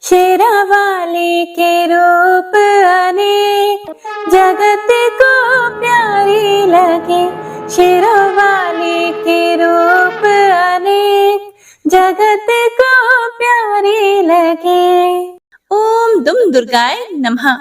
शेरा वाली के रूप अनेक जगत को प्यारी लगे। शेरा वाली के रूप अनेक जगत को प्यारी लगे। ओम दुम दुर्गाय नमः।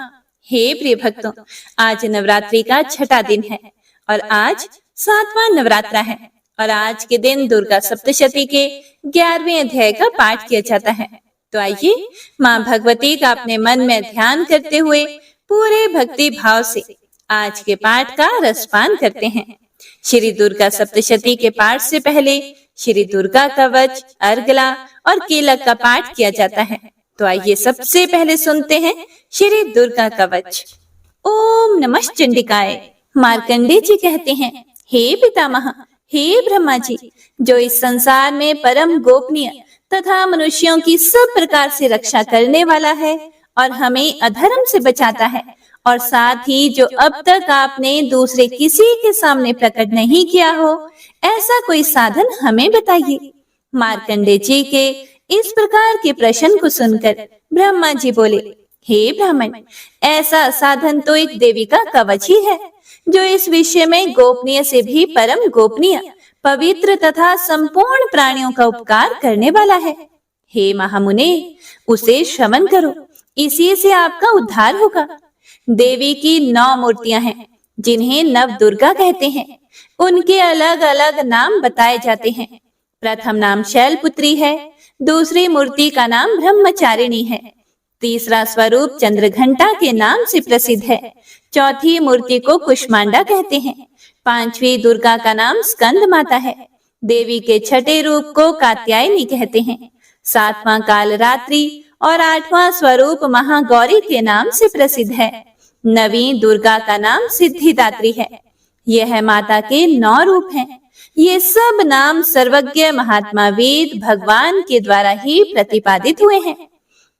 हे प्रिय भक्तों, आज नवरात्रि का छठा दिन है और आज 7वां नवरात्रा है और आज के दिन दुर्गा सप्तशती के 11वें अध्याय का पाठ किया जाता है। तो आइए माँ भगवती का अपने मन में ध्यान करते हुए पूरे भक्ति भाव से आज के पाठ का रसपान करते हैं। श्री दुर्गा सप्तशती के पाठ से पहले श्री दुर्गा कवच, अर्गला और कीलक का पाठ किया जाता है। तो आइए सबसे पहले सुनते हैं श्री दुर्गा कवच। ओम नमः चंडिकाय। मार्कंडे जी कहते हैं, हे पितामह, हे ब्रह्मा जी, जो इस संसार में परम गोपनीय तथा मनुष्यों की सब प्रकार से रक्षा करने वाला है और हमें अधर्म से बचाता है, और साथ ही जो अब तक आपने दूसरे किसी के सामने प्रकट नहीं किया हो, ऐसा कोई साधन हमें बताइए। मार्कंडे जी के इस प्रकार के प्रश्न को सुनकर ब्रह्मा जी बोले, हे ब्राह्मण, ऐसा साधन तो एक देवी का कवच ही है, जो इस विषय में गोपनीय से भी परम गोपनीय, पवित्र तथा संपूर्ण प्राणियों का उपकार करने वाला है। हे महामुने, उसे श्रवण करो, इसी से आपका उद्धार होगा। देवी की 9 मूर्तियां हैं, जिन्हें नव दुर्गा कहते हैं। उनके अलग अलग नाम बताए जाते हैं। प्रथम नाम शैलपुत्री है, दूसरी मूर्ति का नाम ब्रह्मचारिणी है, तीसरा स्वरूप चंद्रघंटा के नाम से प्रसिद्ध है, चौथी मूर्ति को कुष्मांडा कहते हैं, 5वीं दुर्गा का नाम स्कंद माता है, देवी के छठे रूप को कात्यायनी कहते हैं, 7वां कालरात्रि और 8वां स्वरूप महागौरी के नाम से प्रसिद्ध है, 9वीं दुर्गा का नाम सिद्धिदात्री है। यह माता के 9 रूप हैं। ये सब नाम सर्वज्ञ महात्मा वेद भगवान के द्वारा ही प्रतिपादित हुए हैं।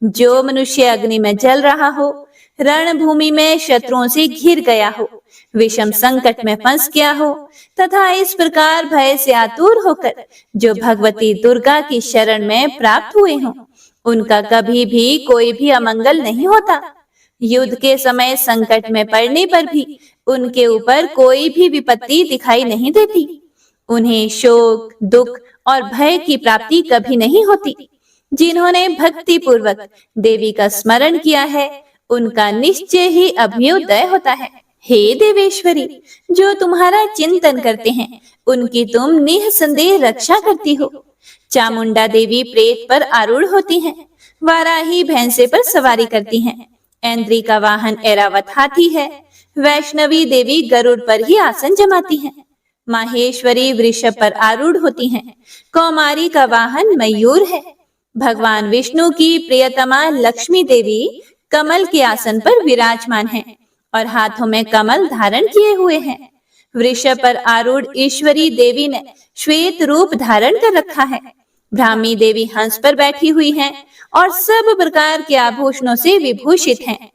जो मनुष्य अग्नि में जल रहा हो, रणभूमि में शत्रुओं से घिर गया हो, विषम संकट में फंस गया हो तथा इस प्रकार भय से आतुर होकर जो भगवती दुर्गा की शरण में प्राप्त हुए हों, उनका कभी भी कोई भी अमंगल नहीं होता। युद्ध के समय संकट में पड़ने पर भी उनके ऊपर कोई भी विपत्ति दिखाई नहीं देती। उन्हें शोक, दुख और भय की प्राप्ति कभी नहीं होती। जिन्होंने भक्ति पूर्वक देवी का स्मरण किया है, उनका निश्चय ही अभ्युदय होता है। हे देवेश्वरी, जो तुम्हारा चिंतन करते हैं, उनकी तुम निःसंदेह रक्षा करती हो। चामुंडा देवी प्रेत पर आरूढ़ होती हैं, वाराही भैंसे पर सवारी करती हैं, ऐन्द्री का वाहन ऐरावत हाथी है, वैष्णवी देवी गरुड़ पर ही आसन जमाती हैं, माहेश्वरी वृषभ पर आरूढ़ होती हैं, कौमारी का वाहन मयूर है, भगवान विष्णु की प्रियतमा लक्ष्मी देवी कमल के आसन पर विराजमान हैं और हाथों में कमल धारण किए हुए हैं। वृषभ पर आरूढ़ ईश्वरी देवी ने श्वेत रूप धारण कर रखा है। ब्राह्मी देवी हंस पर बैठी हुई हैं और सब प्रकार के आभूषणों से विभूषित हैं।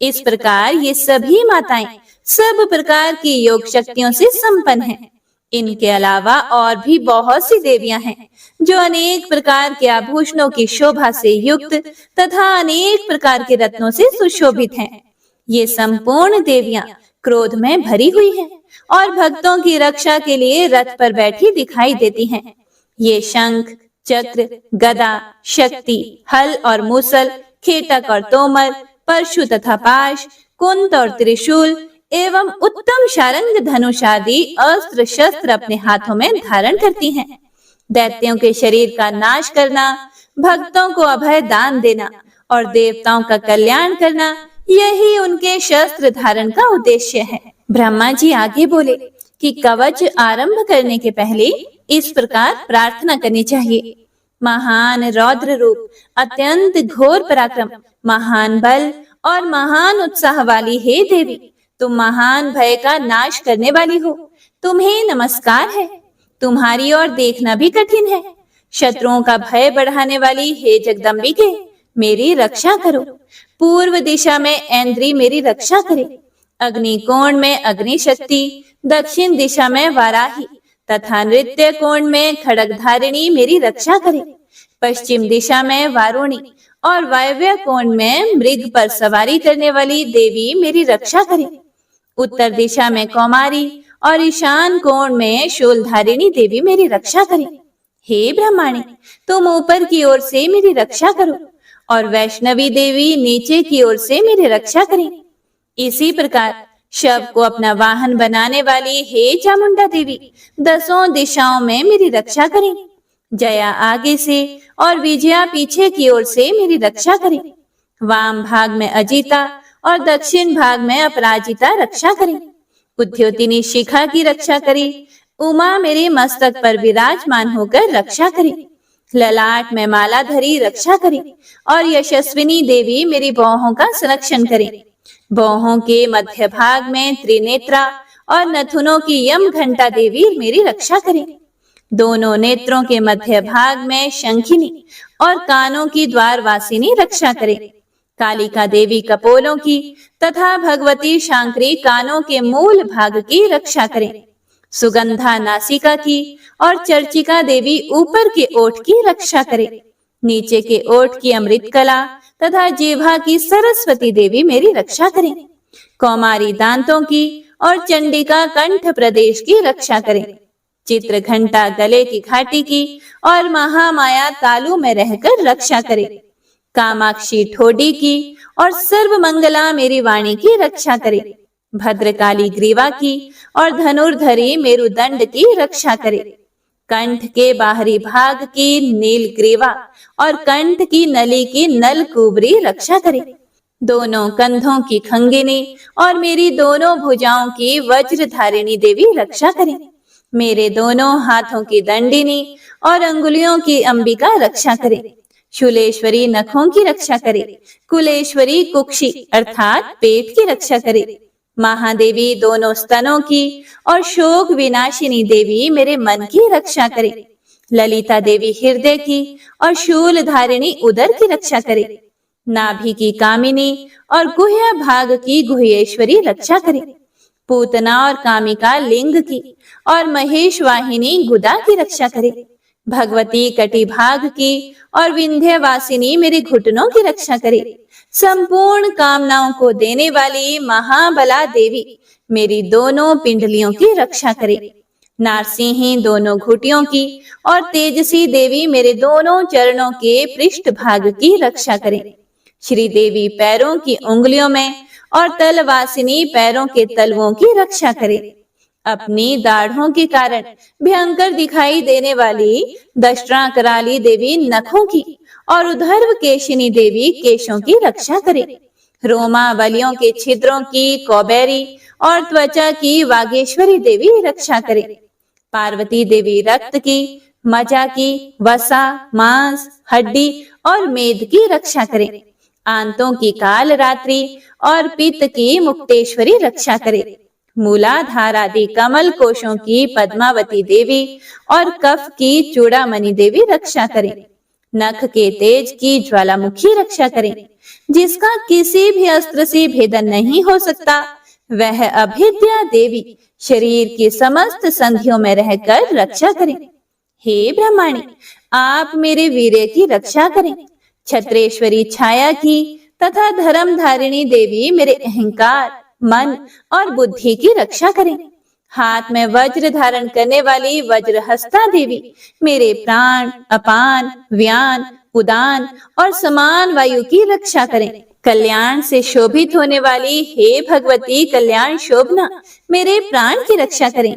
इस प्रकार ये सभी माताएं सब प्रकार की योग शक्तियों से संपन्न हैं। इनके अलावा और भी बहुत सी देवियां हैं, जो अनेक प्रकार के आभूषणों की शोभा से युक्त तथा अनेक प्रकार के रत्नों से सुशोभित हैं। ये संपूर्ण देवियां क्रोध में भरी हुई हैं और भक्तों की रक्षा के लिए रथ पर बैठी दिखाई देती हैं। ये शंख, चक्र, गदा, शक्ति, हल और मूसल, खेटक और तोमर, परशु तथा पाश, कुंत और त्रिशूल एवं उत्तम शारंग धनुष आदि अस्त्र शस्त्र अपने हाथों में धारण करती हैं। दैत्यों के शरीर का नाश करना, भक्तों को अभय दान देना और देवताओं का कल्याण करना, यही उनके शस्त्र धारण का उद्देश्य है। ब्रह्मा जी आगे बोले कि कवच आरंभ करने के पहले इस प्रकार प्रार्थना करनी चाहिए। महान रौद्र रूप, अत्यंत घोर पराक्रम, महान बल और महान उत्साह वाली हे देवी, तुम महान भय का नाश करने वाली हो। तुम्हें नमस्कार है। तुम्हारी ओर देखना भी कठिन है। शत्रुओं का भय बढ़ाने वाली हे जगदम्बिके, मेरी रक्षा करो। पूर्व दिशा में ऐन्द्री मेरी रक्षा करे, अग्निकोण में अग्नि शक्ति, दक्षिण दिशा में वाराही तथा नृत्य कोण में खड़गधारिणी मेरी रक्षा करे, पश्चिम दिशा में वारुणी और वायव्य कोण में मृग पर सवारी करने वाली देवी मेरी रक्षा करें। उत्तर दिशा में कौमारी और ईशान कोण में शूलधारिणी देवी मेरी रक्षा करें। हे ब्रह्माणी, तुम ऊपर की ओर से मेरी रक्षा करो और वैष्णवी देवी नीचे की ओर से मेरी रक्षा करें। इसी प्रकार शव को अपना वाहन बनाने वाली हे चामुंडा देवी दसों दिशाओं में मेरी रक्षा करें। जया आगे से और विजया पीछे की ओर से मेरी रक्षा करें। वाम भाग में अजिता और दक्षिण भाग में अपराजिता रक्षा करें। उद्योतिनी शिखा की रक्षा करें। उमा मेरे मस्तक पर विराजमान होकर रक्षा करें। ललाट में मालाधरी रक्षा करें और यशस्विनी देवी मेरी बाहों का संरक्षण करें। बाहों के मध्य भाग में त्रिनेत्रा और नथुनों की यम घंटा देवी मेरी रक्षा करें। दोनों नेत्रों के मध्य भाग में शंखिनी और कानों की द्वारवासिनी रक्षा करें। कालिका देवी कपोलों की तथा भगवती शांकरी कानों के मूल भाग की रक्षा करें। सुगंधा नासिका की और चर्चिका देवी ऊपर के ओठ की रक्षा करें। नीचे के ओठ की अमृत कला तथा जीभा की सरस्वती देवी मेरी रक्षा करें। कौमारी दांतों की और चंडिका कंठ प्रदेश की रक्षा करें। चित्र घंटा गले की घाटी की और महामाया तालु में रहकर रक्षा करे। कामाक्षी ठोडी की और सर्व मंगला मेरी वाणी की रक्षा करे। भद्रकाली ग्रीवा की और धनुर्धरी मेरुदंड की रक्षा करे। कंठ के बाहरी भाग की नील ग्रीवा और कंठ की नली की नल कुबरी रक्षा करे। दोनों कंधों की खंगिनी और मेरी दोनों भुजाओं की वज्रधारिणी देवी रक्षा करे। मेरे दोनों हाथों की दंडिनी और अंगुलियों की अंबिका रक्षा करे। शूलेश्वरी नखों की रक्षा करे। कुलेश्वरी कुक्षी अर्थात पेट की रक्षा करे। महादेवी दोनों स्तनों की और शोक विनाशिनी देवी मेरे मन की रक्षा करे। ललिता देवी हृदय की और शूल धारिणी उदर की रक्षा करे। नाभि की कामिनी और गुह्य भाग की गुह्येश्वरी रक्षा करे। पूतना और कामिका लिंग की और महेश वाहिनी गुदा की रक्षा करे। भगवती कटी भाग की और विंध्यवासिनी मेरे घुटनों की रक्षा करे। संपूर्ण कामनाओं को देने वाली महाबला देवी मेरी दोनों पिंडलियों की रक्षा करे। नारसिंही दोनों घुटियों की और तेजसी देवी मेरे दोनों चरणों के पृष्ठ भाग की रक्षा करे। श्री देवी पैरों की उंगलियों में और तलवासिनी पैरों के तलवों की रक्षा करे। अपनी दाढ़ों के कारण भयंकर दिखाई देने वाली दष्ट्रा कराली देवी नखों की और उधर्व केशिनी देवी केशों की रक्षा करे। रोमा बलियों के छिद्रों की कौबेरी और त्वचा की वागेश्वरी देवी रक्षा करे। पार्वती देवी रक्त की, मजा की, वसा, मांस, हड्डी और मेद की रक्षा करे। आंतों की काल रात्रि और पित्त की मुक्तेश्वरी रक्षा करे। मूलाधार आदि कमल कोशों की पद्मावती देवी और कफ की चूड़ामणि देवी रक्षा करे। नख के तेज की ज्वालामुखी रक्षा करे। जिसका किसी भी अस्त्र से भेदन नहीं हो सकता, वह अभिद्या देवी शरीर की समस्त संधियों में रहकर रक्षा करे। हे ब्रह्माणी, आप मेरे वीर्य की रक्षा करें। छत्रेश्वरी छाया की तथा धर्मधारिणी देवी मेरे अहंकार, मन और बुद्धि की रक्षा करें। हाथ में वज्र धारण करने वाली वज्रहस्ता देवी मेरे प्राण, अपान, व्यान, उदान और समान वायु की रक्षा करें। कल्याण से शोभित होने वाली हे भगवती कल्याण शोभना मेरे प्राण की रक्षा करें।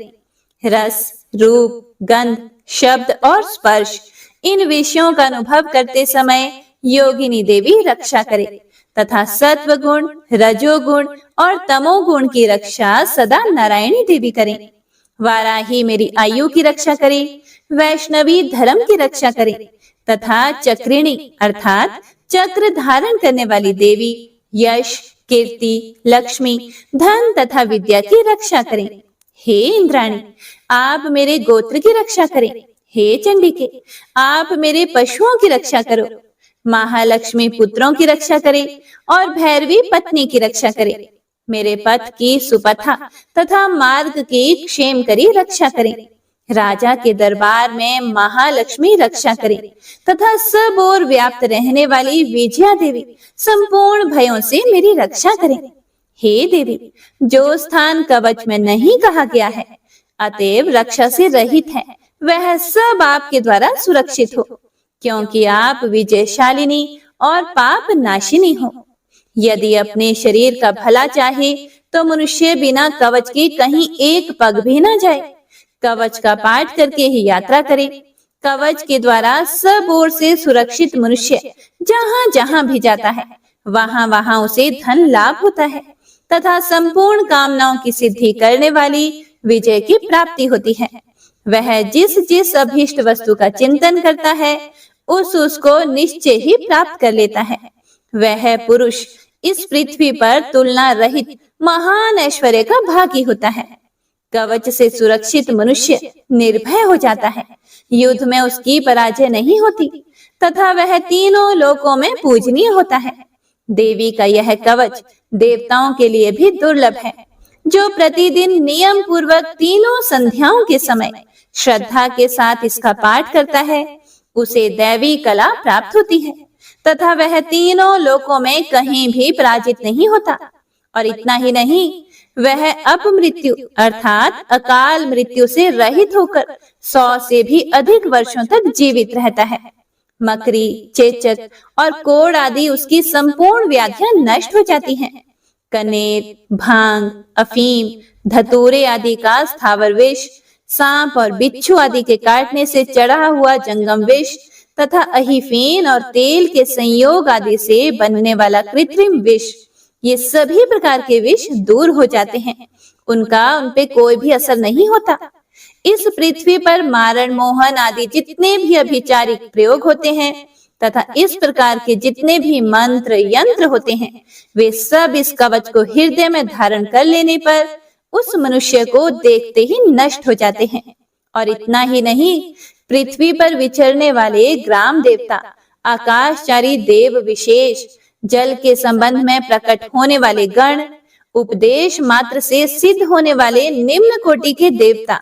रस, रूप, गंध, शब्द और स्पर्श इन विषयों का अनुभव करते समय योगिनी देवी रक्षा करे तथा सत्व गुण, रजोगुण और तमोगुण की रक्षा सदा नारायणी देवी करें। वाराही मेरी आयु की रक्षा करे। वैष्णवी धर्म की रक्षा करे तथा चक्रिणी अर्थात चक्र धारण करने वाली देवी यश, कीर्ति, लक्ष्मी, धन तथा विद्या की रक्षा करें। हे इंद्राणी, आप मेरे गोत्र की रक्षा करें। हे चंडिके, आप मेरे पशुओं की रक्षा करो। महालक्ष्मी पुत्रों की रक्षा करे और भैरवी पत्नी की रक्षा करे। मेरे पथ की सुपथा तथा मार्ग की क्षेम करी रक्षा करें। राजा के दरबार में महालक्ष्मी रक्षा करे तथा सब ओर व्याप्त रहने वाली विजया देवी संपूर्ण भयों से मेरी रक्षा करें। हे देवी, जो स्थान कवच में नहीं कहा गया है, अतएव रक्षा से रहित है, वह सब आपके द्वारा सुरक्षित हो, क्योंकि आप विजयशालिनी और पाप नाशिनी हो। यदि अपने शरीर का भला चाहे तो मनुष्य बिना कवच के कहीं एक पग भी न जाए, कवच का पाठ करके ही यात्रा करे। कवच के द्वारा सब ओर से सुरक्षित मनुष्य जहाँ जहाँ भी जाता है, वहाँ वहाँ उसे धन लाभ होता है तथा संपूर्ण कामनाओं की सिद्धि करने वाली विजय की प्राप्ति होती है। वह जिस जिस अभीष्ट वस्तु का चिंतन करता है, उसको निश्चय ही प्राप्त कर लेता है। वह पुरुष इस पृथ्वी पर तुलना रहित महान ऐश्वर्य का भागी होता है। कवच से सुरक्षित मनुष्य निर्भय हो जाता है, युद्ध में उसकी पराजय नहीं होती तथा वह तीनों लोकों में पूजनीय होता है। देवी का यह कवच देवताओं के लिए भी दुर्लभ है। जो प्रतिदिन नियम पूर्वक तीनों संध्याओं के समय श्रद्धा के साथ इसका पाठ करता है, उसे दैवी कला प्राप्त होती है तथा वह तीनों लोकों में कहीं भी पराजित नहीं होता। और इतना ही नहीं, वह अपमृत्यु अर्थात अकाल मृत्यु से रहित होकर 100 से भी अधिक वर्षों तक जीवित रहता है। मकरी, चेचक और कोढ़ आदि उसकी संपूर्ण व्याधियां नष्ट हो जाती हैं। कनेर, भांग, अफीम, धतूरे आदि का स्थावर विष, सांप और बिच्छू आदि के काटने से चढ़ा हुआ जंगम विष तथा अहिफीन और तेल के संयोग आदि से बनने वाला कृत्रिम विष, ये सभी प्रकार के विष दूर हो जाते हैं। उनका उन पे कोई भी असर नहीं होता। इस पृथ्वी पर मारण, मोहन आदि जितने भी अभिचारिक प्रयोग होते हैं तथा इस प्रकार के जितने भी मंत्र यंत्र होते हैं, वे सब इस कवच को हृदय में धारण कर लेने पर उस मनुष्य को देखते ही नष्ट हो जाते हैं। और इतना ही नहीं, पृथ्वी पर विचरने वाले ग्राम देवता, आकाशचारी देव विशेष, जल के संबंध में प्रकट होने वाले गण, उपदेश मात्र से सिद्ध होने वाले निम्न कोटि के देवता,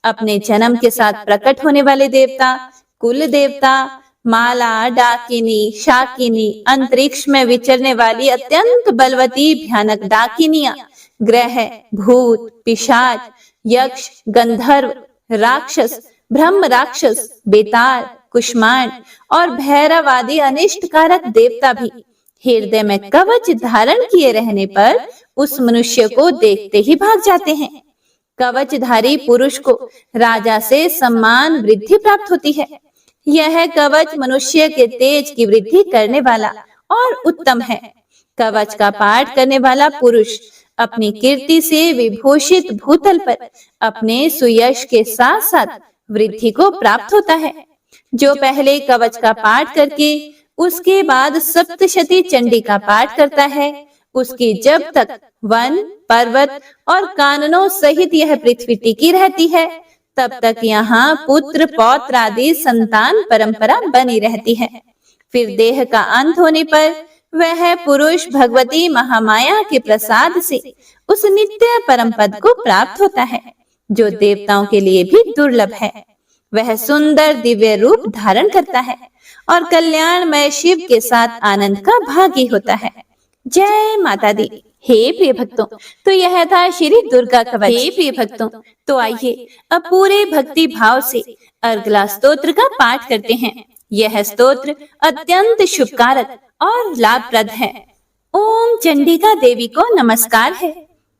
अपने जन्म के साथ प्रकट होने वाले देवता, कुल देवता, माला, डाकिनी, शाकिनी, अंतरिक्ष में विचरने वाली अत्यंत बलवती भयानक डाकिनियां, ग्रह, भूत, पिशाच, यक्ष, गंधर्व, राक्षस, ब्रह्म राक्षस, बेताल, कुष्मांड और भैरव आदि अनिष्ट कारक देवता भी हृदय में कवच धारण किए रहने पर उस मनुष्य को देखते ही भाग जाते हैं। कवचधारी पुरुष को राजा से सम्मान वृद्धि प्राप्त होती है। यह कवच मनुष्य के तेज की वृद्धि करने वाला और उत्तम है। कवच का पाठ करने वाला पुरुष अपनी कीर्ति से विभूषित भूतल पर अपने सुयश के साथ साथ वृद्धि को प्राप्त होता है। जो पहले कवच का पाठ करके उसके बाद सप्तशती चंडी का पाठ करता है, उसकी जब तक वन, पर्वत और काननों सहित यह पृथ्वी टिकी रहती है, तब तक यहाँ पुत्र, पौत्र आदि संतान परंपरा बनी रहती है। फिर देह का अंत होने पर वह पुरुष भगवती महामाया के प्रसाद से उस नित्य परम पद को प्राप्त होता है, जो देवताओं के लिए भी दुर्लभ है। वह सुंदर दिव्य रूप धारण करता है और कल्याणमय शिव के साथ आनंद का भागी होता है। जय माता दी। हे प्रिय भक्तों, तो यह था श्री दुर्गा कवच। हे प्रिय भक्तों, तो आइए अब पूरे भक्ति भाव से अर्गला स्तोत्र का पाठ करते हैं। यह स्तोत्र अत्यंत शुभकारक और लाभप्रद है। ओम चंडिका देवी को नमस्कार है।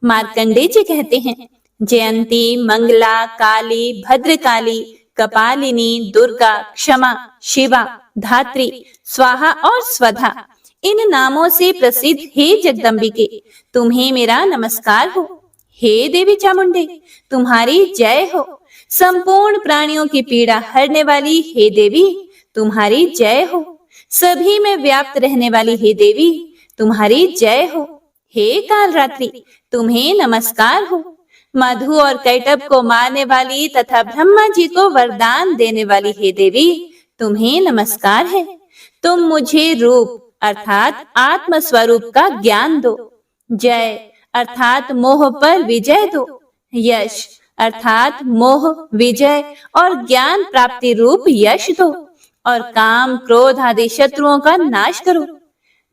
मार्कंडे जी कहते हैं, जयंती, मंगला, काली, भद्रकाली, कपालिनी, दुर्गा, क्षमा, शिवा, धात्री, स्वाहा और स्वधा, इन नामों से प्रसिद्ध हे जगदम्बिके, तुम्हें मेरा नमस्कार हो। हे देवी चामुंडे, तुम्हारी जय हो। संपूर्ण प्राणियों की पीड़ा हरने वाली हे देवी, तुम्हारी जय हो। सभी में व्याप्त रहने वाली हे देवी, तुम्हारी जय हो। हे कालरात्रि, तुम्हें नमस्कार हो। मधु और कैटब को मारने वाली तथा ब्रह्मा जी को वरदान देने वाली हे देवी, तुम्हें नमस्कार है। तुम मुझे रूप अर्थात आत्म स्वरूप का ज्ञान दो। जय अर्थात मोह पर विजय दो। यश अर्थात मोह, विजय और ज्ञान प्राप्ति रूप यश दो और काम, क्रोध आदि शत्रुओं का नाश करो।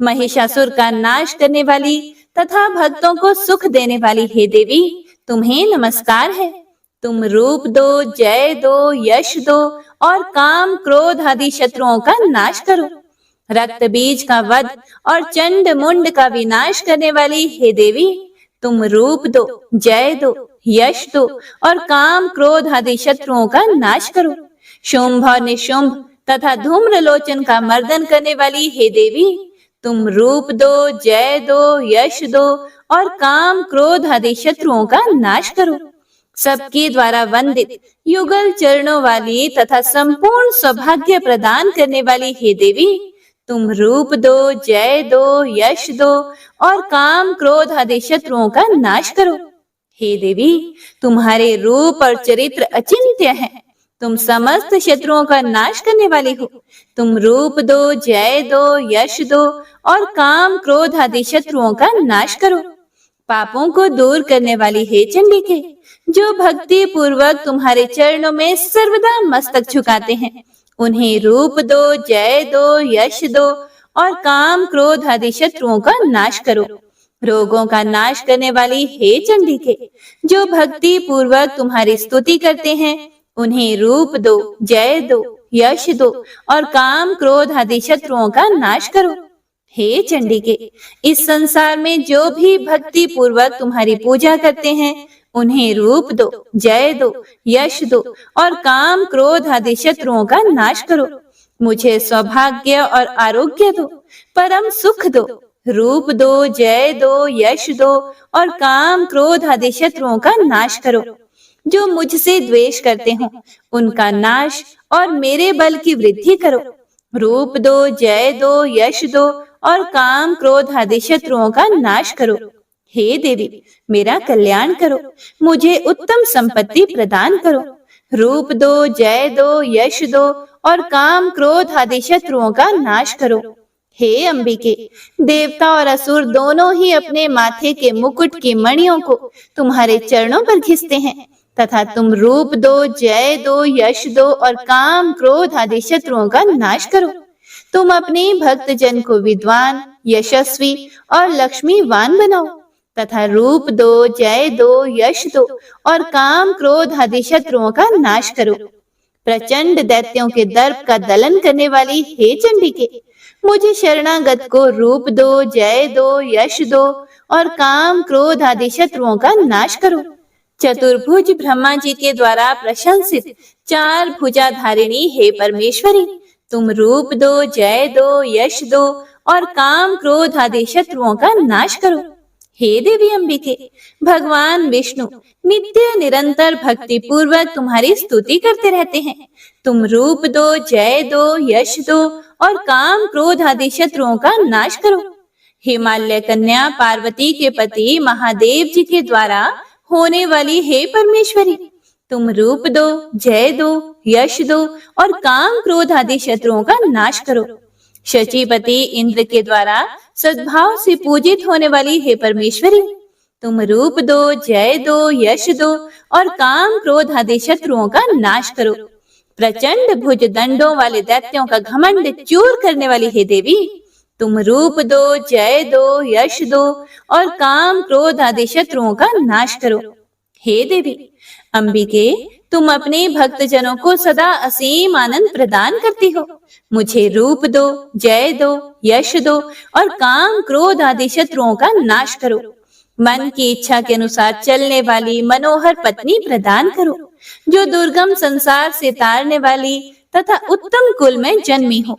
महिषासुर का नाश करने वाली तथा भक्तों को सुख देने वाली हे देवी, तुम्हें नमस्कार है। तुम रूप दो, जय दो, यश दो और काम, क्रोध आदि शत्रुओं का नाश करो। रक्त बीज का वध और चंड मुंड का विनाश करने वाली हे देवी, तुम रूप दो, जय दो, यश दो और काम, क्रोध आदि शत्रुओं का नाश करो। शुंभ और निशुंभ तथा धूम्रलोचन का मर्दन करने वाली हे देवी, तुम रूप दो, जय दो, यश दो और काम, क्रोध आदि शत्रुओं का नाश करो। सबके द्वारा वंदित युगल चरणों वाली तथा संपूर्ण सौभाग्य प्रदान करने वाली हे देवी, तुम रूप दो, जय दो, यश दो और काम, क्रोध आदि शत्रुओं का नाश करो। हे देवी, तुम्हारे रूप और चरित्र अचिंत्य है। तुम समस्त शत्रुओं का नाश करने वाली हो। तुम रूप दो, जय दो, यश दो और काम, क्रोध आदि शत्रुओं का नाश करो। पापों को दूर करने वाली हे चंडिके, जो भक्ति पूर्वक तुम्हारे चरणों में सर्वदा मस्तक झुकाते हैं, उन्हें रूप दो, जय दो, यश दो और काम, क्रोध आदि शत्रुओं का नाश करो। रोगों का नाश करने वाली हे चंडिके, जो भक्ति पूर्वक तुम्हारी स्तुति करते हैं, उन्हें रूप दो, जय दो, यश दो और काम, क्रोध आदि शत्रुओं का नाश करो। हे चंडिके, इस संसार में जो भी भक्ति पूर्वक तुम्हारी पूजा करते हैं, उन्हें रूप दो, जय दो, यश दो और काम, क्रोध आदि शत्रुओं का नाश करो। मुझे सौभाग्य और आरोग्य दो, परम सुख दो। रूप दो, जय दो, यश दो और काम, क्रोध आदि शत्रुओं का नाश करो। जो मुझसे द्वेष करते हो, उनका नाश और मेरे बल की वृद्धि करो। रूप दो, जय दो, यश दो और काम, क्रोध आदि शत्रुओं का नाश करो। हे देवी, मेरा कल्याण करो, मुझे उत्तम संपत्ति प्रदान करो। रूप दो, जय दो, यश दो और काम, क्रोध आदि शत्रुओं का नाश करो। हे अंबिके, देवता और असुर दोनों ही अपने माथे के मुकुट की मणियों को तुम्हारे चरणों पर घिसते हैं तथा तुम रूप दो, जय दो, यश दो और काम, क्रोध आदि शत्रुओं का नाश करो। तुम अपने भक्त जन को विद्वान, यशस्वी और लक्ष्मीवान बनाओ तथा रूप दो, जय दो, यश दो और काम, क्रोध आदि शत्रुओं का नाश करो। प्रचंड दैत्यों के दर्प का दलन करने वाली हे चंडिके, मुझे शरणागत को रूप दो, जय दो, यश दो और काम, क्रोध आदि शत्रुओं का नाश करो। चतुर्भुज ब्रह्मा जी के द्वारा प्रशंसित चार भुजाधारिणी हे परमेश्वरी, तुम रूप दो, जय दो, यश दो और काम, क्रोध आदि शत्रुओं का नाश करो। हे देवी अंबिके, भगवान विष्णु नित्य निरंतर भक्ति पूर्वक तुम्हारी स्तुति करते रहते हैं। तुम रूप दो, जय दो, यश दो और काम, क्रोध आदि शत्रुओं का नाश करो। हिमालय कन्या पार्वती के पति महादेव जी के द्वारा होने वाली हे परमेश्वरी, तुम रूप दो, जय दो, यश दो और काम, क्रोध आदि शत्रुओं का नाश करो। शचीपति इंद्र के द्वारा सद्भाव से पूजित होने वाली हे परमेश्वरी, तुम रूप दो, जय दो, यश दो और काम, क्रोध आदि शत्रुओं का नाश करो। प्रचंड भुज दंडों वाले दैत्यों का घमंड चूर करने वाली हे देवी, तुम रूप दो, जय दो, यश दो और काम, क्रोध आदि शत्रुओं का नाश करो। हे देवी अंबिके, तुम अपने भक्त जनों को सदा असीम आनंद प्रदान करती हो। मुझे रूप दो, जय दो, यश दो और काम, क्रोध आदि शत्रुओं का नाश करो। मन की इच्छा के अनुसार चलने वाली मनोहर पत्नी प्रदान करो, जो दुर्गम संसार से तारने वाली तथा उत्तम कुल में जन्मी हो।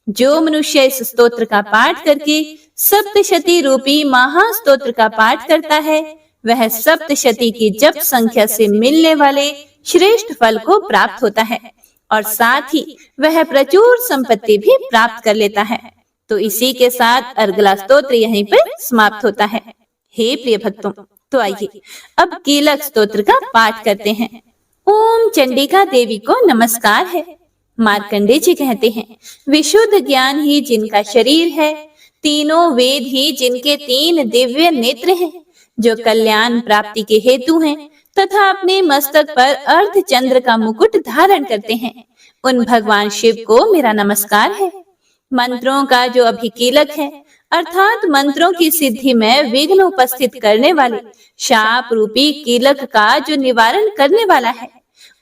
जो मनुष्य इस स्तोत्र का पाठ करके सप्तशती रूपी महास्तोत्र का पाठ करता है, वह सप्तशती की जप संख्या से मिलने वाले श्रेष्ठ फल को प्राप्त होता है और साथ ही वह प्रचुर संपत्ति भी प्राप्त कर लेता है। तो इसी के साथ अर्गला स्तोत्र यहीं पर समाप्त होता है। हे प्रिय भक्तों, तो आइए अब कीलक स्तोत्र का पाठ करते हैं। ओम चंडिका देवी को नमस्कार है। मार्कंडे जी कहते हैं, विशुद्ध ज्ञान ही जिनका शरीर है, तीनों वेद ही जिनके तीन दिव्य नेत्र हैं, जो कल्याण प्राप्ति के हेतु हैं, तथा अपने मस्तक पर अर्ध चंद्र का मुकुट धारण करते हैं, उन भगवान शिव को मेरा नमस्कार है। मंत्रों का जो अभिकीलक है, अर्थात मंत्रों की सिद्धि में विघ्न उपस्थित करने वाले शाप रूपी कीलक का जो निवारण करने वाला है,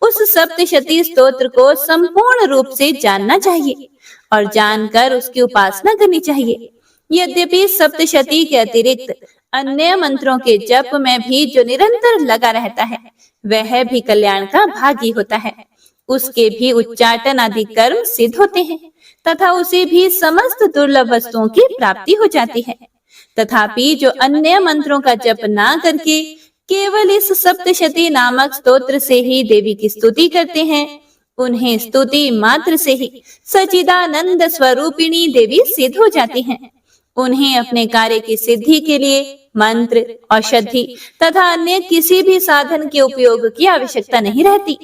उस सप्तशती स्तोत्र को संपूर्ण रूप से जानना चाहिए और जानकर उसकी उपासना करनी चाहिए। यद्यपि सप्तशती के अतिरिक्त अन्य मंत्रों के जप में भी जो निरंतर लगा रहता है, वह भी कल्याण का भागी होता है। उसके भी उच्चाटन आदि कर्म सिद्ध होते हैं तथा उसे भी समस्त दुर्लभ वस्तुओं की प्राप्ति हो जाती है। तथापि जो अन्य मंत्रों का जप ना करके केवल इस सप्तशती नामक स्तोत्र से ही देवी की स्तुति करते हैं, उन्हें स्तुति मात्र से ही सच्चिदानंद स्वरूपिणी देवी सिद्ध हो जाती हैं। उन्हें अपने कार्य की सिद्धि के लिए मंत्र, औषधि तथा अन्य किसी भी साधन के उपयोग की आवश्यकता नहीं रहती।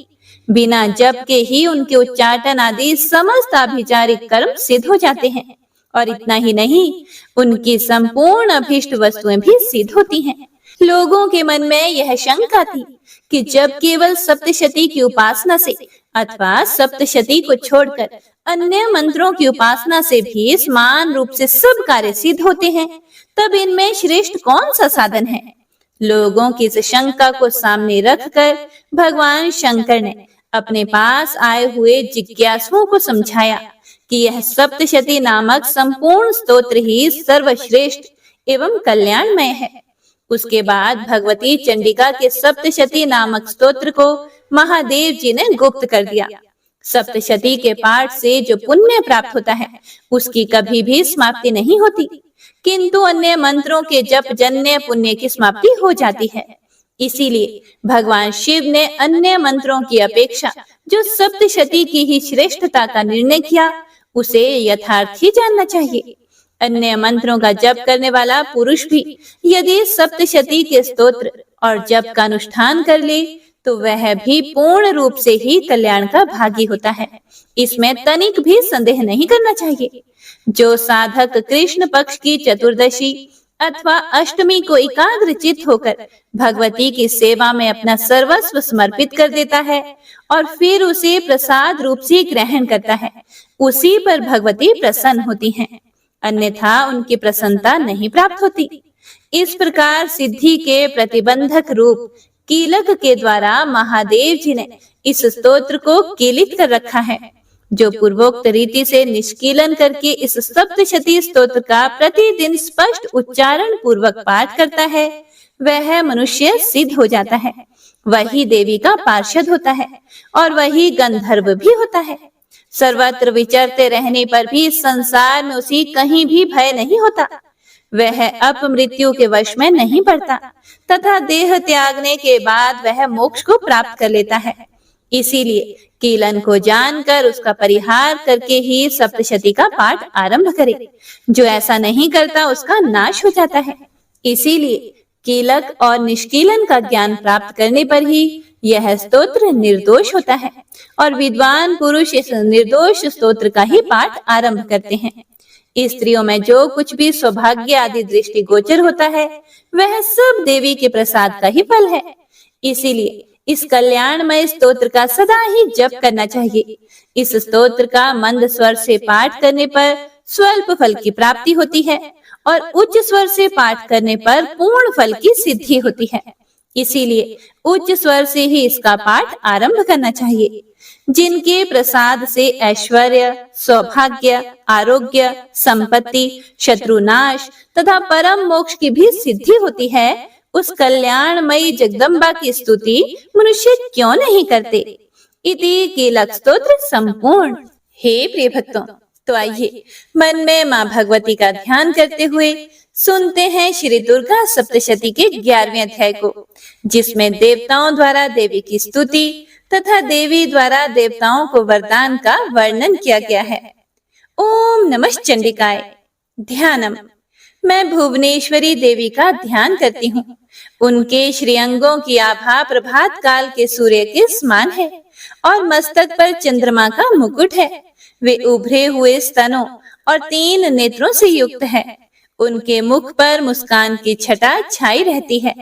बिना जप के ही उनके उच्चाटन आदि समस्त अभिचारिक कर्म सिद्ध हो जाते हैं और इतना ही नहीं, उनकी संपूर्ण अभीष्ट वस्तुएं भी सिद्ध होती हैं। लोगों के मन में यह शंका थी कि जब केवल सप्तशती की उपासना से अथवा सप्तशती को छोड़कर अन्य मंत्रों की उपासना से भी समान रूप से सब कार्य सिद्ध होते हैं, तब इनमें श्रेष्ठ कौन सा साधन है? लोगों की इस शंका को सामने रखकर भगवान शंकर ने अपने पास आए हुए जिज्ञासुओं को समझाया कि यह सप्तशती नामक संपूर्ण स्तोत्र ही सर्वश्रेष्ठ एवं कल्याणमय है। उसके बाद भगवती चंडिका के सप्तशती नामक स्तोत्र को महादेव जी ने गुप्त कर दिया। सप्तशती के पाठ से जो पुण्य प्राप्त होता है, उसकी कभी भी समाप्ति नहीं होती, किंतु अन्य मंत्रों के जप जन्य पुण्य की समाप्ति हो जाती है। इसीलिए भगवान शिव ने अन्य मंत्रों की अपेक्षा जो सप्तशती की ही श्रेष्ठता का निर्णय किया, उसे यथार्थ ही जानना चाहिए। अन्य मंत्रों का जप करने वाला पुरुष भी यदि सप्तशती के स्तोत्र और जप का अनुष्ठान कर ले, तो वह भी पूर्ण रूप से ही कल्याण का भागी होता है। इसमें तनिक भी संदेह नहीं करना चाहिए। जो साधक कृष्ण पक्ष की चतुर्दशी अथवा अष्टमी को एकाग्रचित्त होकर भगवती की सेवा में अपना सर्वस्व समर्पित कर देता है और फिर उसे प्रसाद रूप से ग्रहण करता है, उसी पर भगवती प्रसन्न होती हैं, अन्यथा उनकी प्रसन्नता नहीं प्राप्त होती। इस प्रकार सिद्धि के प्रतिबंधक रूप कीलक के द्वारा महादेव जी ने इस स्तोत्र को कीलित कर रखा है। जो पूर्वोक्त रीति से निष्कीलन करके इस सप्तशती स्तोत्र का प्रतिदिन स्पष्ट उच्चारण पूर्वक पाठ करता है, वह मनुष्य सिद्ध हो जाता है, वही देवी का पार्षद होता है और वही गंधर्व भी होता है। सर्वत्र विचरते रहने पर भी संसार में उसे कहीं भी भय नहीं होता। वह अपमृत्यु के वश में नहीं पड़ता तथा देह त्यागने के बाद वह मोक्ष को प्राप्त कर लेता है। इसीलिए कीलन को जानकर उसका परिहार करके ही सप्तशती का पाठ आरंभ करे। जो ऐसा नहीं करता उसका नाश हो जाता है। इसीलिए कीलक और निष्कीलन का ज्ञान प्राप्त करने पर ही यह स्तोत्र निर्दोष होता है और विद्वान पुरुष इस निर्दोष स्तोत्र का ही पाठ आरंभ करते हैं। स्त्रियों में जो कुछ भी सौभाग्य आदि दृष्टि गोचर होता है, वह सब देवी के प्रसाद का ही फल है। इसीलिए इस कल्याणमय स्तोत्र का सदा ही जप करना चाहिए। इस स्तोत्र का मंद स्वर से पाठ करने पर स्वल्प फल की प्राप्ति होती है और उच्च स्वर से पाठ करने पर पूर्ण फल की सिद्धि होती है। इसीलिए उच्च स्वर से ही इसका पाठ आरंभ करना चाहिए। जिनके प्रसाद से ऐश्वर्य, सौभाग्य, आरोग्य, संपत्ति, शत्रुनाश तथा परम मोक्ष की भी सिद्धि होती है, उस कल्याणमयी जगदम्बा की स्तुति मनुष्य क्यों नहीं करते। इति कीलक स्तोत्र संपूर्ण। हे प्रिय भक्तों, तो आइए मन में माँ भगवती का ध्यान करते हुए सुनते हैं श्री दुर्गा सप्तशती के 11वें अध्याय को, जिसमें देवताओं द्वारा देवी की स्तुति तथा देवी द्वारा देवताओं को वरदान का वर्णन किया गया है। ओम नमः चंडिकाय। ध्यानम। मैं भुवनेश्वरी देवी का ध्यान करती हूँ। उनके श्रीअंगों की आभा प्रभात काल के सूर्य के समान है और मस्तक पर चंद्रमा का मुकुट है। वे उभरे हुए स्तनों और 3 नेत्रों से युक्त है। उनके मुख पर मुस्कान की छटा छाई रहती है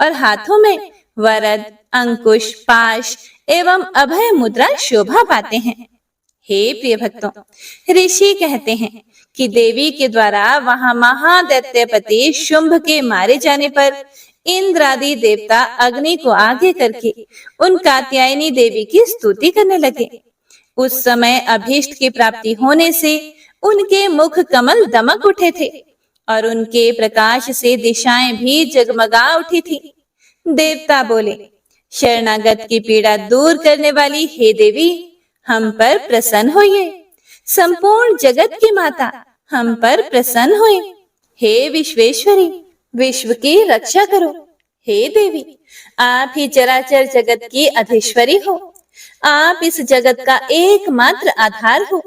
और हाथों में वरद, अंकुश, पाश एवं अभय मुद्रा शोभा पाते हैं। हे प्रिय भक्तों, ऋषि कहते हैं कि देवी के द्वारा वहां महादैत्यपति शुंभ के मारे जाने पर इंद्र आदि देवता अग्नि को आगे करके उन कात्यायनी देवी की स्तुति करने लगे। उस समय अभीष्ट की प्राप्ति होने से उनके मुख कमल दमक उठे थे और उनके प्रकाश से दिशाएं भी जगमगा उठी थी। देवता बोले, शरणागत की पीड़ा दूर करने वाली हे देवी, हम पर प्रसन्न होइए। संपूर्ण जगत की माता, हम पर प्रसन्न होइए। हे विश्वेश्वरी, विश्व की रक्षा करो। हे देवी, आप ही चराचर जगत की अधीश्वरी हो। आप इस जगत का एकमात्र आधार हो,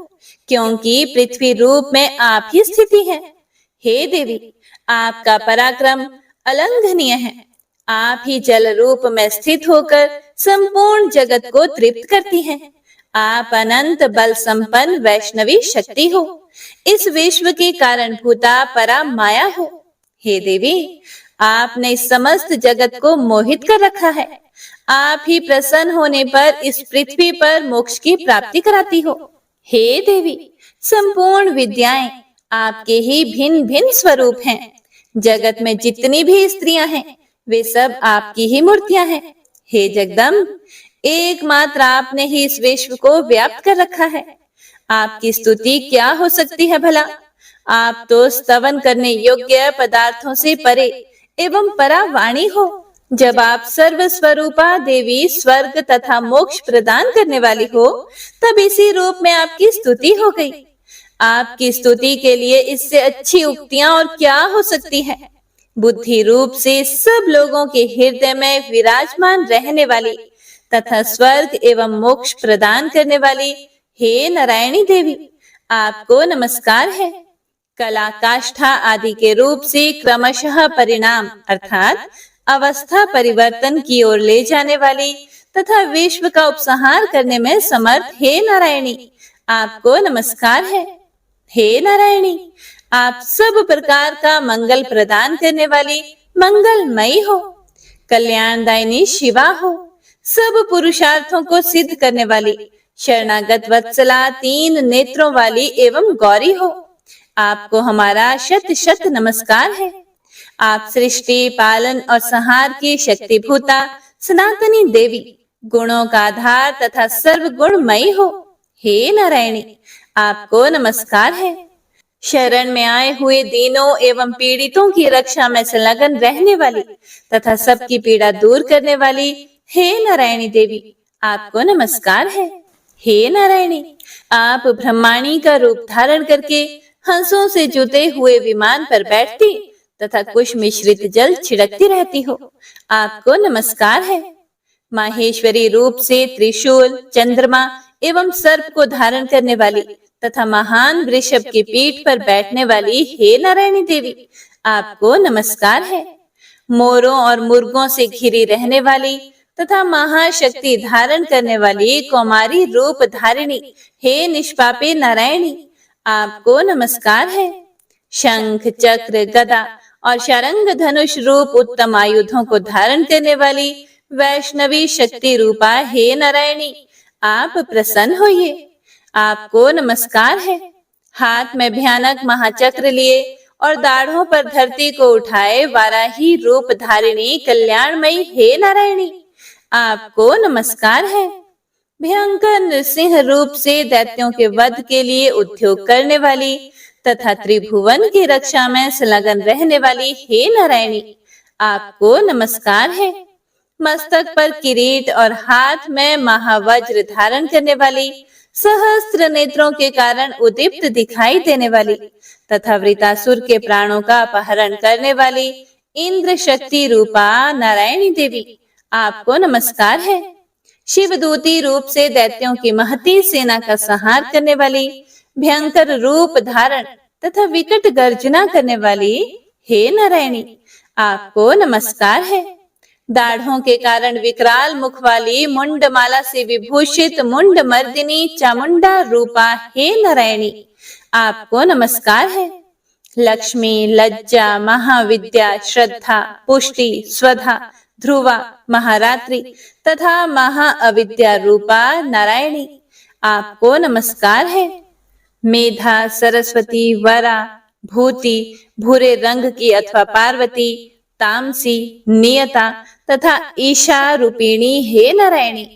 क्योंकि पृथ्वी रूप में आप ही स्थिति है। हे देवी, आपका पराक्रम अलंघनीय है। आप ही जल रूप में स्थित होकर संपूर्ण जगत को तृप्त करती हैं। आप अनंत बल संपन्न वैष्णवी शक्ति हो। इस विश्व की कारणभूता परा माया हो। हे देवी, आपने इस समस्त जगत को मोहित कर रखा है। आप ही प्रसन्न होने पर इस पृथ्वी पर मोक्ष की प्राप्ति कराती हो। हे देवी, संपूर्ण विद्याएं आपके ही भिन्न भिन्न स्वरूप हैं। जगत में जितनी भी स्त्रियां हैं, वे सब आपकी ही मूर्तियां हैं। हे जगदम्ब, एकमात्र आपने ही इस विश्व को व्याप्त कर रखा है। आपकी स्तुति क्या हो सकती है भला? आप तो स्तवन करने योग्य पदार्थों से परे एवं परावाणी हो। जब आप सर्व स्वरूपा देवी स्वर्ग तथा मोक्ष प्रदान करने वाली हो, तब इसी रूप में आपकी स्तुति हो गई। आपकी स्तुति के लिए इससे अच्छी उक्तियां और क्या हो सकती है। बुद्धि रूप से सब लोगों के हृदय में विराजमान रहने वाली तथा स्वर्ग एवं मोक्ष प्रदान करने वाली हे नारायणी देवी, आपको नमस्कार है। कला, काष्ठा आदि के रूप से क्रमशः परिणाम अर्थात अवस्था परिवर्तन की ओर ले जाने वाली तथा विश्व का उपसंहार करने में समर्थ हे नारायणी, आपको नमस्कार है। हे नारायणी, आप सब प्रकार का मंगल प्रदान करने वाली मंगलमयी हो। कल्याणदायिनी शिवा हो। सब पुरुषार्थों को सिद्ध करने वाली शरणागत वत्सला तीन नेत्रों वाली एवं गौरी हो। आपको हमारा शत शत नमस्कार है। आप सृष्टि, पालन और संहार की शक्तिभूता सनातनी देवी, गुणों का आधार तथा सर्व गुणमयी हो। हे नारायणी, आपको नमस्कार है। शरण में आए हुए दीनों एवं पीड़ितों की रक्षा में संलग्न रहने वाली तथा सबकी पीड़ा दूर करने वाली हे नारायणी देवी, आपको नमस्कार है। हे नारायणी, आप ब्रह्माणी का रूप धारण करके हंसों से जुते हुए विमान पर बैठती तथा कुश मिश्रित जल छिड़कती रहती हो। आपको नमस्कार है। माहेश्वरी रूप से त्रिशूल, चंद्रमा एवं सर्प को धारण करने वाली तथा महान वृषभ की पीठ पर बैठने वाली हे नारायणी देवी, आपको नमस्कार है। मोरों और मुर्गों से घिरी रहने वाली तथा महाशक्ति धारण करने वाली कौमारी रूप धारिणी हे निष्पापी नारायणी, आपको नमस्कार है। शंख, चक्र, गदा और शारंग धनुष रूप उत्तम आयुधों को धारण करने वाली वैष्णवी शक्ति रूपा हे नारायणी, आप प्रसन्न होइए। आपको नमस्कार है। हाथ में भयानक महाचक्र लिए और दाढ़ों पर धरती को उठाए वाराही रूप धारिणी कल्याणमयी हे नारायणी, आपको नमस्कार है। भयंकर नृसिंह रूप से दैत्यों के वध के लिए उद्योग करने वाली तथा त्रिभुवन की रक्षा में संलग्न रहने वाली हे नारायणी, आपको नमस्कार है। मस्तक पर किरीट और हाथ में महावज्र धारण करने वाली, सहस्त्र नेत्रों के कारण उदीप्त दिखाई देने वाली तथा वृतासुर के प्राणों का अपहरण करने वाली इंद्र शक्ति रूपा नारायणी देवी, आपको नमस्कार है। शिवदूती रूप से दैत्यों की महती सेना का संहार करने वाली, भयंकर रूप धारण तथा विकट गर्जना करने वाली हे नारायणी, आपको नमस्कार है। दाढ़ों के कारण विकराल मुख वाली, मुंडमाला से विभूषित मुंड मर्दिनी चामुंडा रूपा हे नारायणी, आपको नमस्कार है। लक्ष्मी, लज्जा, महाविद्या, श्रद्धा, पुष्टि, स्वधा, ध्रुवा, महारात्रि तथा महाअविद्या रूपा नारायणी, आपको नमस्कार है। मेधा, सरस्वती, वरा, भूति, भूरे रंग की अथवा पार्वती, तामसी, नियता तथा ईशा रूपिणी हे नारायणी,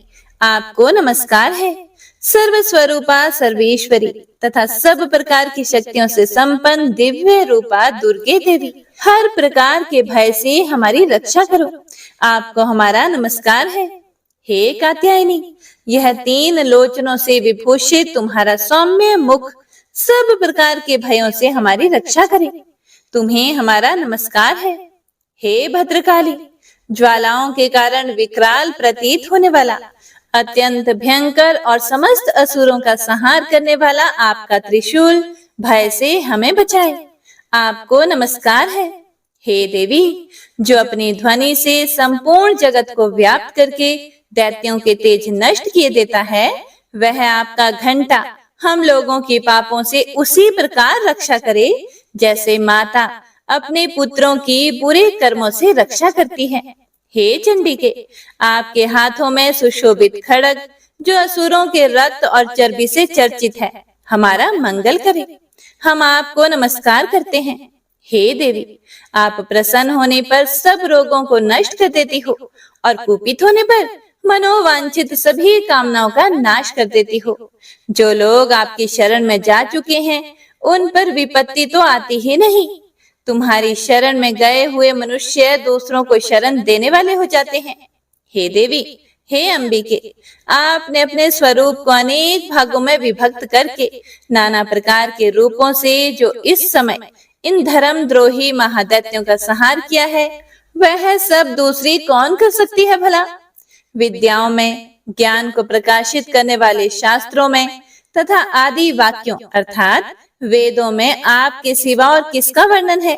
आपको नमस्कार है। सर्व स्वरूपा सर्वेश्वरी तथा सब प्रकार की शक्तियों से संपन्न दिव्य रूपा दुर्गे देवी, हर प्रकार के भय से हमारी रक्षा करो, आपको हमारा नमस्कार है। हे कात्यायनी, यह 3 लोचनों से विभूषित तुम्हारा सौम्य मुख सब प्रकार के भयों से हमारी रक्षा करे, तुम्हें हमारा नमस्कार है। हे भद्रकाली, ज्वालाओं के कारण विकराल प्रतीत होने वाला, अत्यंत भयंकर और समस्त असुरों का संहार करने वाला आपका त्रिशूल भय से हमें बचाए, आपको नमस्कार है। हे देवी, जो अपनी ध्वनि से संपूर्ण जगत को व्याप्त करके दैत्यों के तेज नष्ट किए देता है, वह आपका घंटा हम लोगों के पापों से उसी प्रकार रक्षा करे जैसे माता अपने पुत्रों की बुरे कर्मों से रक्षा करती है। हे चंडिके, आपके हाथों में सुशोभित खड्ग जो असुरों के रक्त और चर्बी से चर्चित है, हमारा मंगल करे, हम आपको नमस्कार करते हैं। हे देवी, आप प्रसन्न होने पर सब रोगों को नष्ट कर देती हो और कुपित होने पर मनोवांछित सभी कामनाओं का नाश कर देती हो। जो लोग आपकी शरण में जा चुके हैं, उन पर विपत्ति तो आती ही नहीं। तुम्हारी शरण में गए हुए मनुष्य दूसरों को शरण देने वाले हो जाते हैं। हे देवी, हे अंबिके, आपने अपने स्वरूप को अनेक भागों में विभक्त करके नाना प्रकार के रूपों से जो इस समय इन धर्मद्रोही महादैत्यों का संहार किया है, वह सब दूसरी कौन कर सकती है भला। विद्याओं में, ज्ञान को प्रकाशित करने वाले शास्त्रों में तथा आदि वाक्यों अर्थात वेदों में आपके सिवा और किसका वर्णन है,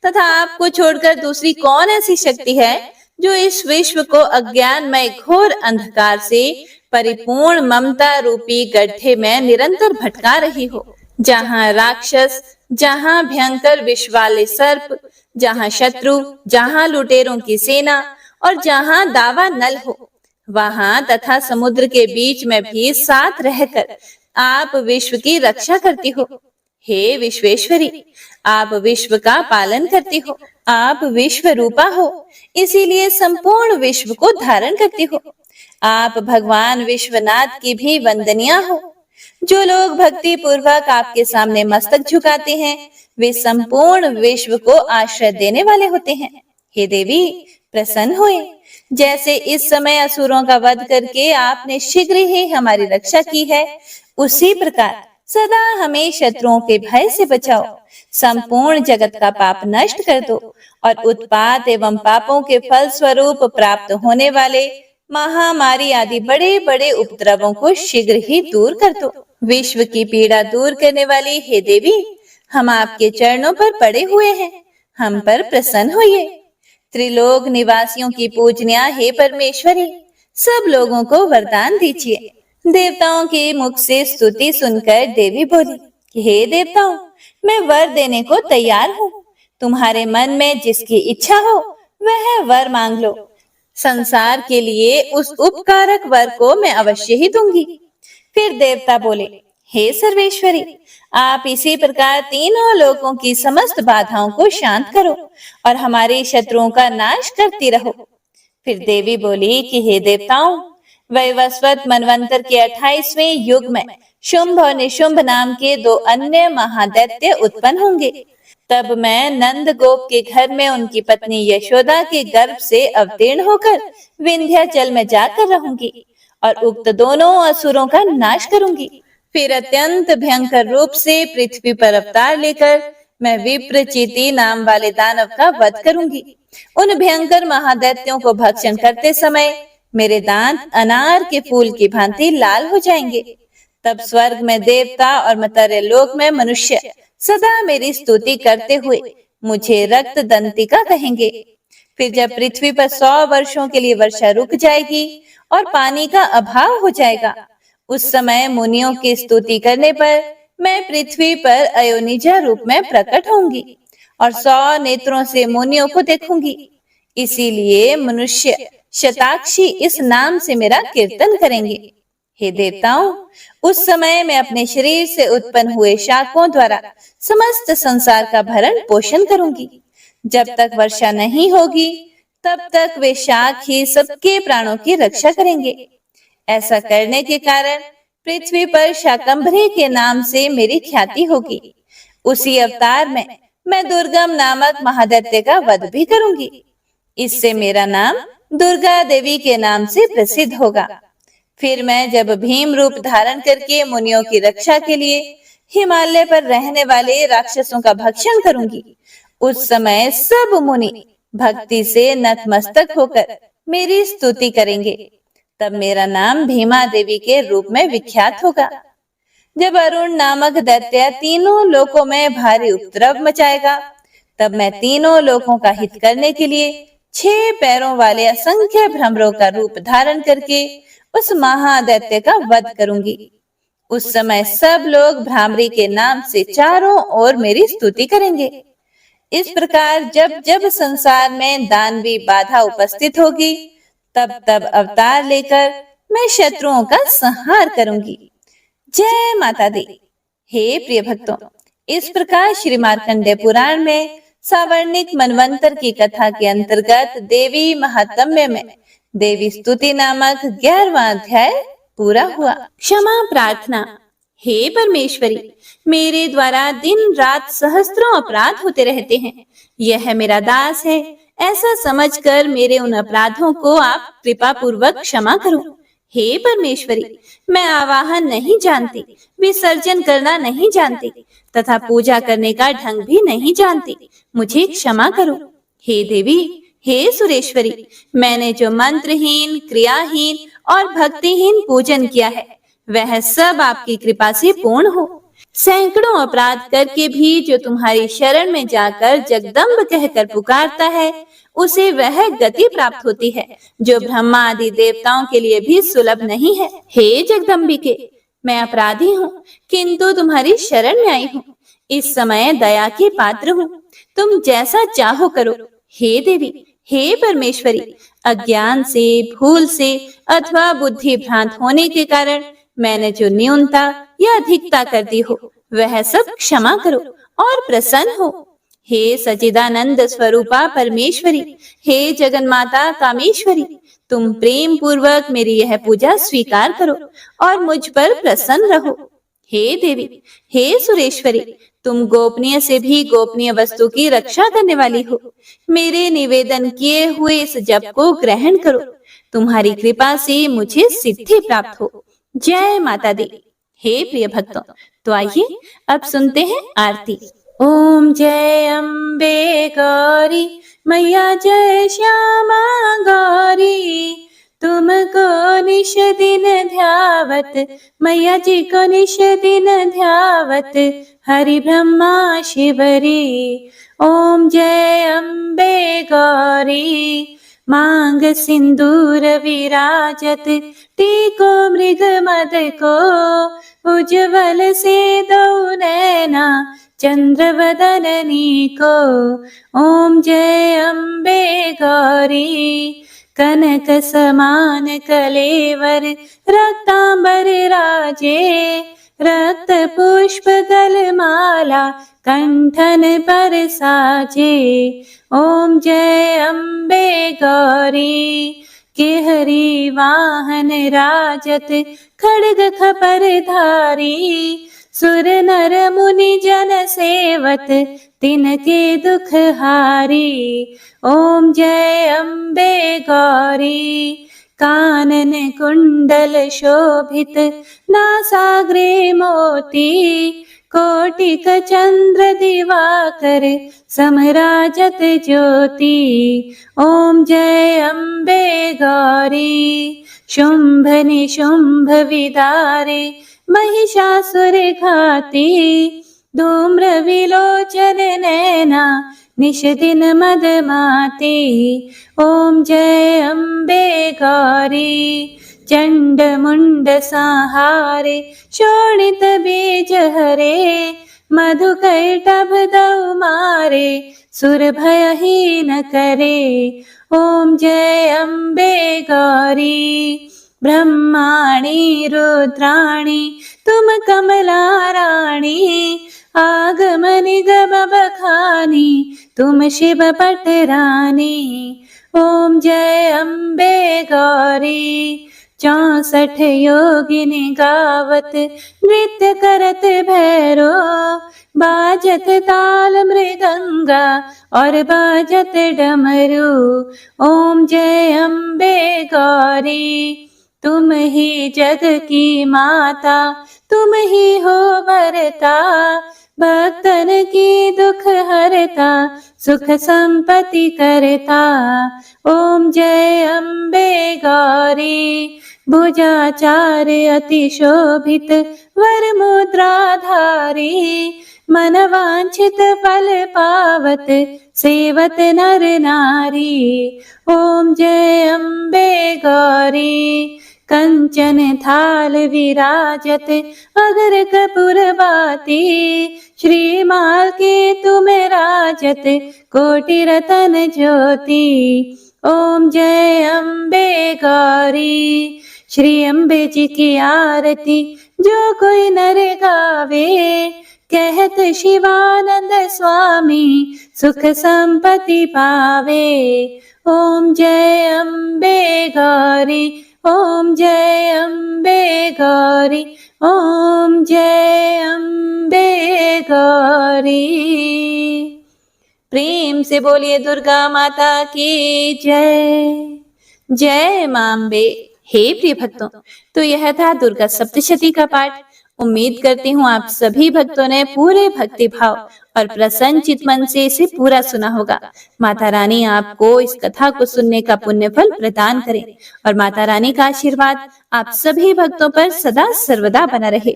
तथा आपको छोड़कर दूसरी कौन ऐसी शक्ति है जो इस विश्व को अज्ञानमय घोर अंधकार से परिपूर्ण ममता रूपी गड्ढे में निरंतर भटका रही हो, जहाँ राक्षस, जहाँ भयंकर विष वाले सर्प, जहाँ शत्रु, जहाँ लुटेरों की सेना और जहाँ दावा नल हो, वहां तथा समुद्र के बीच में भी साथ रहकर आप विश्व की रक्षा करती हो। हे विश्वेश्वरी, आप विश्व का पालन करती हो, आप विश्व रूपा हो, इसीलिए संपूर्ण विश्व को धारण करती हो। आप भगवान विश्वनाथ की भी वंदनीय हो। जो लोग भक्ति पूर्वक आपके सामने मस्तक झुकाते हैं, वे संपूर्ण विश्व को आश्रय देने वाले होते हैं। हे देवी, प्रसन्न हुए। जैसे इस समय असुरों का वध करके आपने शीघ्र ही हमारी रक्षा की है, उसी प्रकार सदा हमें शत्रुओं के भय से बचाओ, संपूर्ण जगत का पाप नष्ट कर दो और उत्पात एवं पापों के फल स्वरूप प्राप्त होने वाले महामारी आदि बड़े बड़े उपद्रवों को शीघ्र ही दूर कर दो। विश्व की पीड़ा दूर करने वाली हे देवी, हम आपके चरणों पर पड़े हुए हैं, हम पर प्रसन्न होइए। त्रिलोक निवासियों की पूजनीय हे परमेश्वरी, सब लोगों को वरदान दीजिए। देवताओं के मुख से स्तुति सुनकर देवी बोली कि हे देवताओं, मैं वर देने को तैयार हूँ। तुम्हारे मन में जिसकी इच्छा हो वह वर मांग लो। संसार के लिए उस उपकारक वर को मैं अवश्य ही दूंगी। फिर देवता बोले, हे सर्वेश्वरी, आप इसी प्रकार तीनों लोकों की समस्त बाधाओं को शांत करो और हमारे शत्रुओं का नाश करती रहो। फिर देवी बोली कि हे देवताओं, वैवस्वत मनवंतर के 28वें युग में शुंभ और निशुंभ नाम के 2 अन्य महादैत्य उत्पन्न होंगे। तब मैं नंद गोप के घर में उनकी पत्नी यशोदा के गर्भ से अवतीर्ण होकर विंध्याचल में जाकर रहूंगी और उक्त दोनों असुरों का नाश करूंगी। फिर अत्यंत भयंकर रूप से पृथ्वी पर अवतार लेकर मैं विप्रचिति नाम वाले दानव का वध करूंगी। उन भयंकर महादैत्यों को भक्षण करते समय मेरे दांत अनार के फूल की भांति लाल हो जाएंगे। तब स्वर्ग में देवता और मर्त्य लोक में मनुष्य सदा मेरी स्तुति करते हुए मुझे रक्त दंतिका कहेंगे। फिर जब पृथ्वी पर 100 वर्षों के लिए वर्षा रुक जाएगी और पानी का अभाव हो जाएगा, उस समय मुनियों की स्तुति करने पर मैं पृथ्वी पर अयोनिजा रूप में प्रकट होंगी और 100 नेत्रों से मुनियों को देखूंगी। इसीलिए मनुष्य शताक्षी इस नाम से मेरा कीर्तन करेंगे। हे देवताओं, उस समय मैं अपने शरीर से उत्पन्न हुए शाकों द्वारा समस्त संसार का भरण पोषण करूंगी। जब तक वर्षा नहीं होगी, तब तक वे शाक ही सबके प्राणों की रक्षा करेंगे। ऐसा करने के कारण पृथ्वी पर शाकंभरी के नाम से मेरी ख्याति होगी। उसी अवतार में मैं दुर्गम नामक महादैत्य का वध भी करूंगी। इससे मेरा नाम दुर्गा देवी के नाम से प्रसिद्ध होगा। फिर मैं जब भीम रूप धारण करके मुनियों की रक्षा के लिए हिमालय पर रहने वाले राक्षसों का भक्षण करूंगी, उस समय सब मुनि भक्ति से नतमस्तक होकर मेरी स्तुति करेंगे। तब मेरा नाम भीमा देवी के रूप में विख्यात होगा। जब अरुण नामक दैत्य तीनों लोकों में भारी उपद्रव मचाएगा, तब मैं तीनों लोकों का हित करने के लिए 6 पैरों वाले असंख्य भ्रमरों का रूप धारण करके उस महादैत्य का वध करूंगी। उस समय सब लोग भ्रामरी के नाम से चारों ओर मेरी स्तुति करेंगे। इस प्रकार जब जब संसार में दानवी बाधा उपस्थित होगी, तब तब अवतार लेकर मैं शत्रुओं का संहार करूंगी। जय माता दी। हे प्रिय भक्तों, इस प्रकार श्री मार्कंडेय पुराण में सावर्णिक मनवंतर की कथा के अंतर्गत देवी महात्म्य में देवी स्तुति नामक 11वां अध्याय पूरा हुआ। क्षमा प्रार्थना। हे परमेश्वरी, मेरे द्वारा दिन रात सहस्त्रों अपराध होते रहते हैं। यह मेरा दास है, ऐसा समझकर मेरे उन अपराधों को आप कृपा पूर्वक क्षमा करो। हे परमेश्वरी, मैं आवाहन नहीं जानती, विसर्जन करना नहीं जानती तथा पूजा करने का ढंग भी नहीं जानती, मुझे क्षमा करो। हे देवी, हे सुरेश्वरी, मैंने जो मंत्रहीन, क्रियाहीन और भक्तिहीन पूजन किया है, वह सब आपकी कृपा से पूर्ण हो। सैकड़ों अपराध करके भी जो तुम्हारी शरण में जाकर जगदम्ब कहकर पुकारता है, उसे वह गति प्राप्त होती है जो ब्रह्मा आदि देवताओं के लिए भी सुलभ नहीं है। हे जगदम्बिके, मैं अपराधी हूँ, किंतु तुम्हारी शरण में आई हूँ। इस समय दया के पात्र हूँ, तुम जैसा चाहो करो। हे देवी, हे परमेश्वरी, अज्ञान से, भूल से अथवा बुद्धि भ्रांत होने के कारण मैंने जो न्यूनता या अधिकता कर दी हो, वह सब क्षमा करो और प्रसन्न हो। हे सच्चिदानंद स्वरूपा परमेश्वरी, हे जगन्माता कामेश्वरी, तुम प्रेम पूर्वक मेरी यह पूजा स्वीकार करो और मुझ पर प्रसन्न रहो। हे देवी, हे सुरेश्वरी, तुम गोपनीय से भी गोपनीय वस्तु की रक्षा करने वाली हो। मेरे निवेदन किए हुए इस जप को ग्रहण करो, तुम्हारी कृपा से मुझे सिद्धि प्राप्त हो। जय माता दी। हे प्रिय भक्तों, तो आइए अब सुनते हैं आरती। ओम जय अम्बे गौरी मैया, जय श्यामा गौरी, तुमको निश दिन ध्यावत, मैया जी को निश दिन ध्यावत, हरि ब्रह्मा शिवरी। ओम जय अम्बे गौरी, मांग सिंदूर विराजत, टीको मृग मद को, उज्ज्वल से दो नैना, चंद्र वदननी को। ओम जय अम्बे गौरी, कनक समान कलेवर, रक्तांबर राजे, रक्त पुष्प गलमाला, कंठन पर साजे। ओम जय अम्बे गौरी, केहरी वाहन राजत, खड्ग खपर धारी, सुर नर मुनि जन सेवत, तिनके दुख हारी। ओम जय अम्बे गौरी, कानन कुंडल शोभित, नासाग्रे मोती, कोटिक चंद्र दिवाकर, समराजत ज्योति। ओम जय अम्बे गौरी, शुंभ निशुंभ विदारे, महिषासुर घाती, धूम्र विलोचन नैना, निश दिन मदमाती। ओम जय अम्बे गौरी, चंड मुंड संहारे, शोणित बीज हरे, मधुकैटभ दौ मारे, सुर भयहीन करे। ओम जय अम्बे गौरी ब्रह्माणी रुद्राणी तुम कमला रानी। आगम निगम बखानी तुम शिव पटरानी। ओम जय अम्बे गौरी 64 योगिनी गावत नृत्य करत भैरो। बाजत ताल मृदंगा और बाजत डमरू। ओम जय अम्बे गौरी तुम ही जग की माता तुम ही हो भरता। भक्तन की दुख हरता सुख संपत्ति करता। ओम जय अम्बे गौरी भुजाचार अति शोभित वर मुद्राधारी। मन वांछित फल पावत सेवत नर नारी। ओम जय अम्बे गौरी कंचन थाल विराजत अगर कपूर बाती। श्रीमाल के तुम राजत कोटि रतन ज्योति। ओम जय अम्बे गौरी श्री अम्बे जी की आरती जो कोई नर गावे। कहत शिवानंद स्वामी सुख संपत्ति पावे। ओम जय अम्बे गौरी ओम जय अम्बे गौरी ओम जय अम्बे गौरी। प्रेम से बोलिए दुर्गा माता की जय। जय मां अम्बे। हे प्रिय भक्तों, तो यह था दुर्गा सप्तशती का पाठ। उम्मीद करती हूँ आप सभी भक्तों ने पूरे भक्ति भाव और प्रसन्न चित मन से इसे पूरा सुना होगा। माता रानी आपको इस कथा को सुनने का पुण्य फल प्रदान करे और माता रानी का आशीर्वाद आप सभी भक्तों पर सदा सर्वदा बना रहे।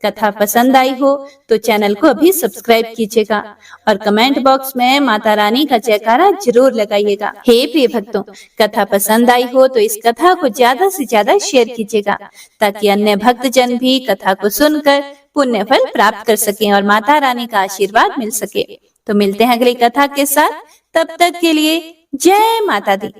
कथा पसंद आई हो तो चैनल को अभी सब्सक्राइब कीजिएगा और कमेंट बॉक्स में माता रानी का जयकारा जरूर लगाइएगा। हे प्रिय भक्तों, कथा पसंद आई हो तो इस कथा को ज्यादा से ज्यादा शेयर कीजिएगा ताकि अन्य भक्तजन भी कथा को सुनकर पुण्य फल प्राप्त कर सकें और माता रानी का आशीर्वाद मिल सके। तो मिलते हैं अगली कथा के साथ, तब तक के लिए जय माता दी।